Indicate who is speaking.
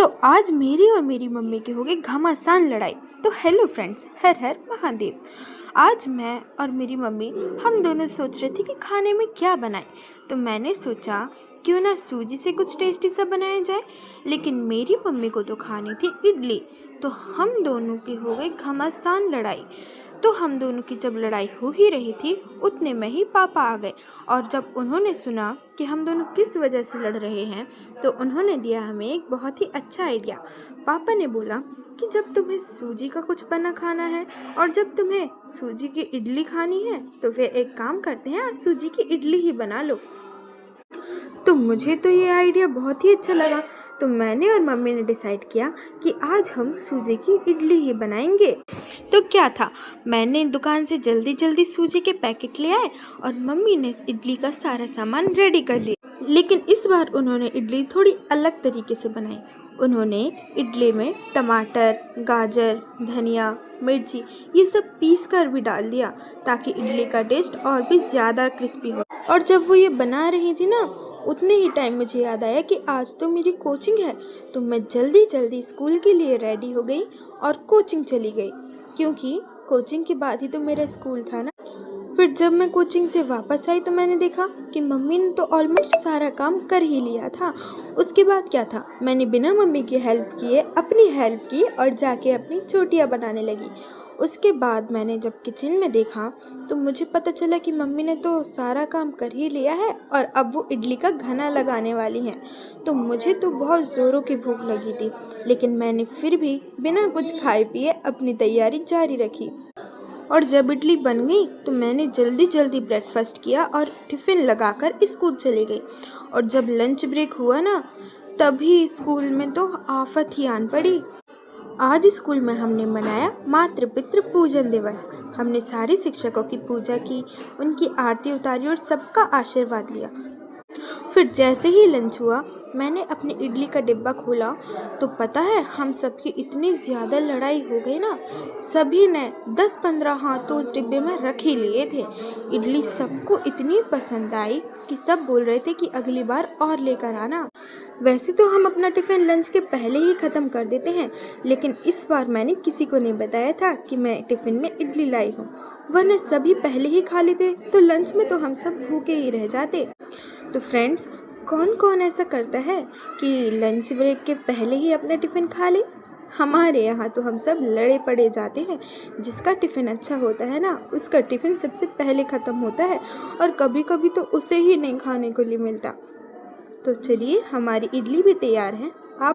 Speaker 1: तो आज मेरी और मेरी मम्मी की हो गई घमासान लड़ाई। तो हेलो फ्रेंड्स, हर हर महादेव। आज मैं और मेरी मम्मी हम दोनों सोच रहे थे कि खाने में क्या बनाएं। तो मैंने सोचा क्यों ना सूजी से कुछ टेस्टी सा बनाया जाए, लेकिन मेरी मम्मी को तो खानी थी इडली। तो हम दोनों की हो गई घमासान लड़ाई। तो हम दोनों की जब लड़ाई हो ही रही थी उतने में ही पापा आ गए, और जब उन्होंने सुना कि हम दोनों किस वजह से लड़ रहे हैं तो उन्होंने दिया हमें एक बहुत ही अच्छा आइडिया। पापा ने बोला कि जब तुम्हें सूजी का कुछ बना खाना है और जब तुम्हें सूजी की इडली खानी है तो फिर एक काम करते हैं, आज सूजी की इडली ही बना लो। तो मुझे तो ये आइडिया बहुत ही अच्छा लगा। तो मैंने और मम्मी ने डिसाइड किया कि आज हम सूजी की इडली ही बनाएंगे। तो क्या था, मैंने दुकान से जल्दी जल्दी सूजी के पैकेट ले आए और मम्मी ने इडली का सारा सामान रेडी कर लिया। लेकिन इस बार उन्होंने इडली थोड़ी अलग तरीके से बनाई। उन्होंने इडली में टमाटर, गाजर, धनिया, मिर्ची ये सब पीस कर भी डाल दिया ताकि इडली का टेस्ट और भी ज़्यादा क्रिस्पी हो। और जब वो ये बना रही थी ना, उतने ही टाइम मुझे याद आया कि आज तो मेरी कोचिंग है। तो मैं जल्दी जल्दी स्कूल के लिए रेडी हो गई और कोचिंग चली गई, क्योंकि कोचिंग के बाद ही तो मेरा स्कूल था ना। फिर जब मैं कोचिंग से वापस आई तो मैंने देखा कि मम्मी ने तो ऑलमोस्ट सारा काम कर ही लिया था। उसके बाद क्या था, मैंने बिना मम्मी की हेल्प किए अपनी हेल्प की और जाके अपनी चोटियाँ बनाने लगी। उसके बाद मैंने जब किचन में देखा तो मुझे पता चला कि मम्मी ने तो सारा काम कर ही लिया है और अब वो इडली का घना लगाने वाली हैं। तो मुझे तो बहुत ज़ोरों की भूख लगी थी, लेकिन मैंने फिर भी बिना कुछ खाए पिए अपनी तैयारी जारी रखी। और जब इडली बन गई तो मैंने जल्दी जल्दी ब्रेकफास्ट किया और टिफ़िन लगाकर स्कूल चली गई। और जब लंच ब्रेक हुआ ना, तभी स्कूल में तो आफत ही आन पड़ी। आज स्कूल में हमने मनाया मातृ पितृ पूजन दिवस। हमने सारे शिक्षकों की पूजा की, उनकी आरती उतारी और सबका आशीर्वाद लिया। फिर जैसे ही लंच हुआ मैंने अपनी इडली का डिब्बा खोला तो पता है हम सबकी इतनी ज़्यादा लड़ाई हो गई ना, सभी ने 10-15 हाथ तो उस डिब्बे में रख ही लिए थे। इडली सबको इतनी पसंद आई कि सब बोल रहे थे कि अगली बार और लेकर आना। वैसे तो हम अपना टिफ़िन लंच के पहले ही ख़त्म कर देते हैं, लेकिन इस बार मैंने किसी को नहीं बताया था कि मैं टिफ़िन में इडली लाई हूँ, वरना सभी पहले ही खा लेते तो लंच में तो हम सब भूखे ही रह जाते। तो फ्रेंड्स, कौन कौन ऐसा करता है कि लंच ब्रेक के पहले ही अपना टिफ़िन खा ले? हमारे यहाँ तो हम सब लड़े पड़े जाते हैं। जिसका टिफ़िन अच्छा होता है ना, उसका टिफ़िन सबसे पहले ख़त्म होता है और कभी कभी तो उसे ही नहीं खाने को लिए मिलता। तो चलिए, हमारी इडली भी तैयार है।